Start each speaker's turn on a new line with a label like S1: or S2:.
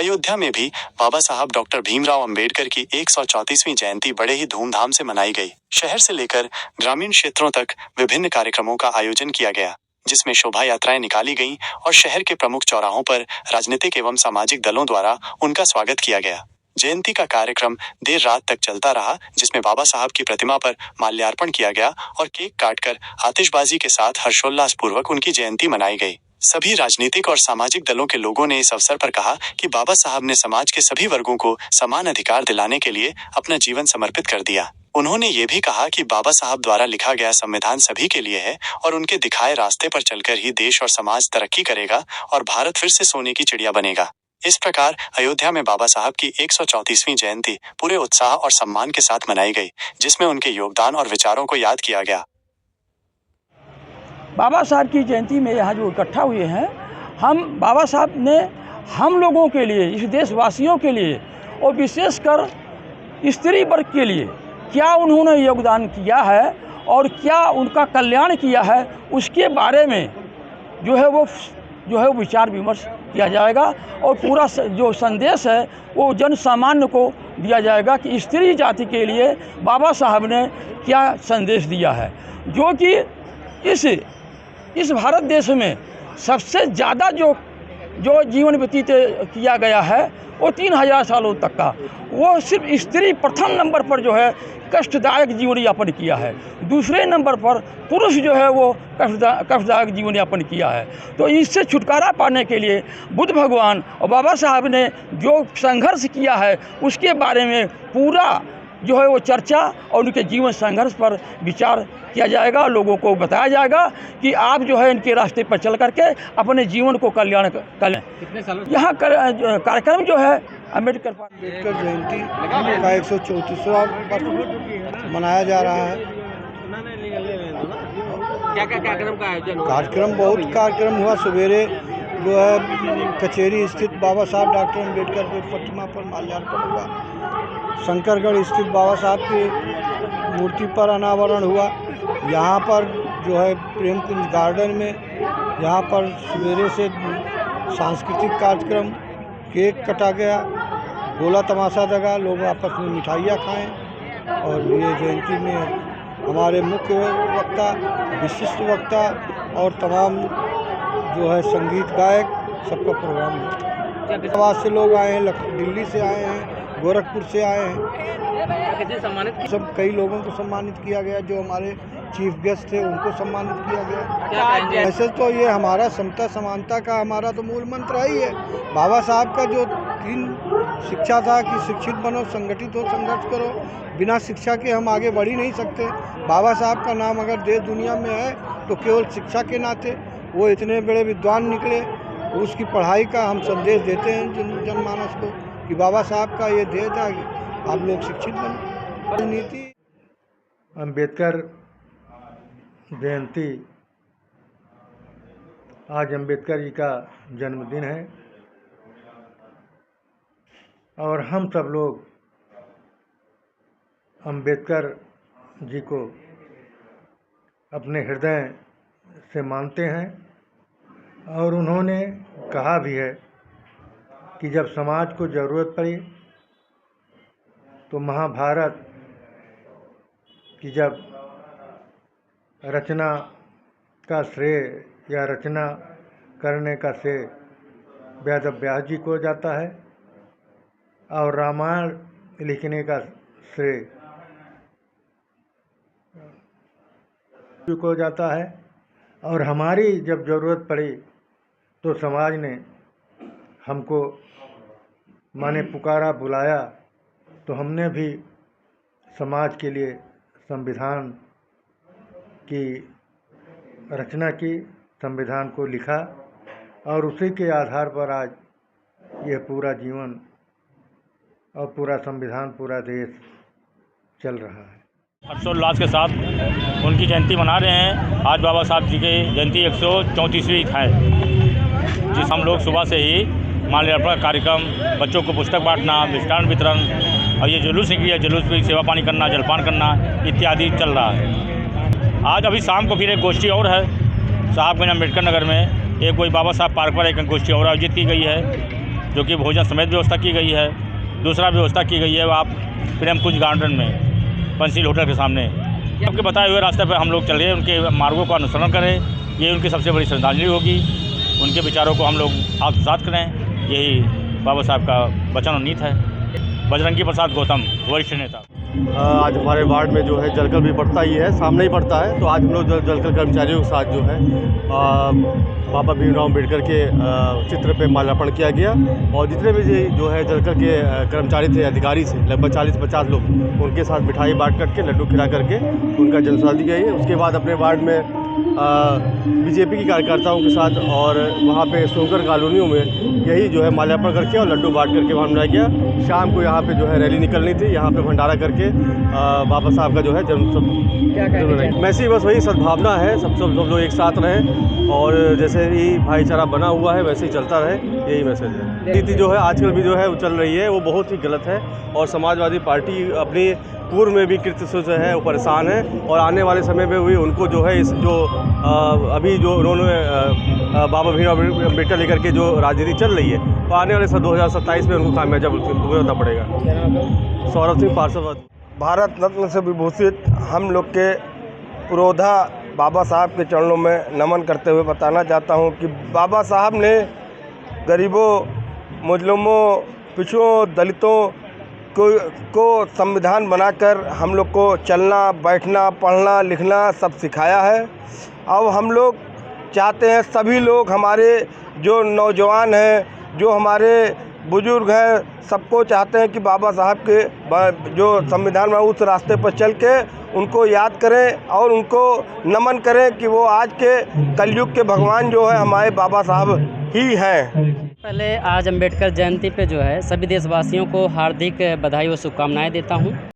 S1: अयोध्या में भी बाबा साहब डॉक्टर भीमराव अंबेडकर की 134वीं जयंती बड़े ही धूमधाम से मनाई गई। शहर से लेकर ग्रामीण क्षेत्रों तक विभिन्न कार्यक्रमों का आयोजन किया गया, जिसमें शोभा यात्राएं निकाली गईं और शहर के प्रमुख चौराहों पर राजनीतिक एवं सामाजिक दलों द्वारा उनका स्वागत किया गया। जयंती का कार्यक्रम देर रात तक चलता रहा, जिसमें बाबा साहब की प्रतिमा पर माल्यार्पण किया गया और केक काटकर आतिशबाजी के साथ हर्षोल्लास पूर्वक उनकी जयंती मनाई गई। सभी राजनीतिक और सामाजिक दलों के लोगों ने इस अवसर पर कहा कि बाबा साहब ने समाज के सभी वर्गों को समान अधिकार दिलाने के लिए अपना जीवन समर्पित कर दिया। उन्होंने ये भी कहा कि बाबा साहब द्वारा लिखा गया संविधान सभी के लिए है और उनके दिखाए रास्ते पर चलकर ही देश और समाज तरक्की करेगा और भारत फिर से सोने की चिड़िया बनेगा। इस प्रकार अयोध्या में बाबा साहब की 134वीं जयंती पूरे उत्साह और सम्मान के साथ मनाई गई, जिसमें उनके योगदान और विचारों को याद किया गया।
S2: बाबा साहब की जयंती में यहाँ जो इकट्ठा हुए हैं, हम बाबा साहब ने हम लोगों के लिए, इस देशवासियों के लिए और विशेषकर स्त्री वर्ग के लिए क्या उन्होंने योगदान किया है और क्या उनका कल्याण किया है, उसके बारे में जो है वो विचार विमर्श किया जाएगा और पूरा जो संदेश है वो जन सामान्य को दिया जाएगा कि स्त्री जाति के लिए बाबा साहब ने क्या संदेश दिया है, जो कि इस भारत देश में सबसे ज़्यादा जो जीवन व्यतीत किया गया है वो 3000 सालों तक का, वो सिर्फ स्त्री प्रथम नंबर पर जो है कष्टदायक जीवन यापन किया है, दूसरे नंबर पर पुरुष जो है वो कष्टदायक जीवन यापन किया है। तो इससे छुटकारा पाने के लिए बुद्ध भगवान और बाबा साहब ने जो संघर्ष किया है उसके बारे में पूरा जो है वो चर्चा और उनके जीवन संघर्ष पर विचार किया जाएगा। लोगों को बताया जाएगा कि आप जो है इनके रास्ते पर चल करके अपने जीवन को कल्याण करें। यहाँ कार्यक्रम जो है अम्बेडकर
S3: जयंती का 134वां वर्ष मनाया जा रहा है।
S4: क्या कार्यक्रम का आयोजन हुआ?
S3: बहुत कार्यक्रम हुआ। सवेरे जो है कचहरी स्थित बाबा साहब डॉक्टर अम्बेडकर की प्रतिमा पर माल्यार्पण हुआ। शंकरगढ़ स्थित बाबा साहब की मूर्ति पर अनावरण हुआ। यहाँ पर जो है प्रेम कुंज गार्डन में यहाँ पर सवेरे से सांस्कृतिक कार्यक्रम, केक कटा गया, गोला तमाशा लगा, लोग आपस में मिठाइयाँ खाएं और ये जयंती में हमारे मुख्य वक्ता, विशिष्ट वक्ता और तमाम जो है संगीत गायक सबका प्रोग्राम है। हैदराबाद से लोग आए हैं, दिल्ली से आए हैं, गोरखपुर से आए हैं।
S4: सम्मानित
S3: सब कई लोगों को सम्मानित किया गया, जो हमारे चीफ गेस्ट थे उनको सम्मानित किया गया। वैसे तो ये हमारा समता समानता का हमारा तो मूल मंत्र ही है। बाबा साहब का जो 3 शिक्षा था कि शिक्षित बनो, संगठित हो, संघर्ष करो, बिना शिक्षा के हम आगे बढ़ ही नहीं सकते। बाबा साहब का नाम अगर देश दुनिया में है तो केवल शिक्षा के नाते, वो इतने बड़े विद्वान निकले, उसकी पढ़ाई का हम संदेश देते हैं जनमानस को कि बाबा साहब का ये ध्येय था कि आप लोग शिक्षित बनो। राजनीति
S5: अम्बेडकर जयंती, आज अम्बेडकर जी का जन्मदिन है और हम सब लोग अम्बेडकर जी को अपने हृदय से मानते हैं और उन्होंने कहा भी है कि जब समाज को ज़रूरत पड़ी तो महाभारत की जब रचना का श्रेय या रचना करने का श्रेय वेद व्यास जी को जाता है और रामायण लिखने का श्रेय को जाता है। और हमारी जब ज़रूरत पड़ी तो समाज ने हमको माने पुकारा, बुलाया, तो हमने भी समाज के लिए संविधान की रचना की, संविधान को लिखा और उसी के आधार पर आज यह पूरा जीवन और पूरा संविधान, पूरा देश चल रहा है।
S6: हर्षोल्लास के साथ उनकी जयंती मना रहे हैं। आज बाबा साहब जी की जयंती 134वीं है, जिस हम लोग सुबह से ही माल्यार्पण कार्यक्रम, बच्चों को पुस्तक बांटना, मिष्ठान वितरण और ये जुलूस निकली, जुलूस में सेवा पानी करना, जलपान करना इत्यादि चल रहा है। आज अभी शाम को फिर एक गोष्ठी और है साहबगंज अम्बेडकर नगर में, एक कोई बाबा साहब पार्क पर एक गोष्ठी और आयोजित की गई है। जो कि भोजन समेत व्यवस्था की गई है। दूसरा व्यवस्था की गई है आप प्रेम कुंज गार्डन में पंचशील होटल के सामने। आपके बताए हुए रास्ते पर हम लोग चल रहे हैं, उनके मार्गों का अनुसरण करें, ये उनकी सबसे बड़ी श्रद्धांजलि होगी। उनके विचारों को हम लोग आत्मसात करें, यही बाबा साहब का वचन और नीति है। बजरंगी प्रसाद गौतम, वरिष्ठ नेता।
S7: आज हमारे वार्ड में जो है जलकर भी पड़ता ही है, सामने ही पड़ता है, तो आज हम लोग जलकर कर्मचारियों के साथ जो है बाबा भीमराव अम्बेडकर के चित्र पे माल्यार्पण किया गया। और जितने भी जो है जलकर के कर्मचारी थे, अधिकारी थे, लगभग 40-50 लोग, उनके साथ मिठाई बांट करके, लड्डू खिला करके उनका जन्मदिन दी गई है। उसके बाद अपने वार्ड में बीजेपी की कार्यकर्ताओं के साथ और वहाँ पे सोकर कॉलोनियों में यही जो है माल्यार्पण करके और लड्डू बांट करके वहाँ मनाया गया। शाम को यहाँ पे जो है रैली निकलनी थी, यहाँ पे भंडारा करके बाबा साहब का जो है जन्म मैसी बस वही सद्भावना है, सब लोग एक साथ रहें और जैसे ही भाईचारा बना हुआ है वैसे ही चलता रहे, यही मैसेज है। नीति जो है आजकल भी जो है वो चल रही है, वो बहुत ही गलत है और समाजवादी पार्टी अपनी पूर्व में भी कृत्य से जो है वो परेशान है और आने वाले समय में भी उनको जो है इस जो अभी जो उन्होंने बाबा भीमराव अम्बेडकर लेकर के जो राजनीति चल रही है, तो आने वाले 2027 में उनको कामयाब भुगतना पड़ेगा। सौरभ सिंह पार्षद।
S8: भारत रत्न से विभूषित हम लोग के पुरोधा बाबा साहब के चरणों में नमन करते हुए बताना चाहता हूँ कि बाबा साहब ने गरीबों, मुजलुमों, पिछड़ों, दलितों को संविधान बनाकर हम लोग को चलना, बैठना, पढ़ना, लिखना सब सिखाया है। अब हम लोग चाहते हैं सभी लोग, हमारे जो नौजवान हैं, जो हमारे बुजुर्ग हैं, सबको चाहते हैं कि बाबा साहब के जो संविधान में उस रास्ते पर चल के उनको याद करें और उनको नमन करें कि वो आज के कलयुग के भगवान जो है हमारे बाबा साहब ही हैं।
S9: पहले आज अंबेडकर जयंती पे जो है सभी देशवासियों को हार्दिक बधाई और शुभकामनाएं देता हूं।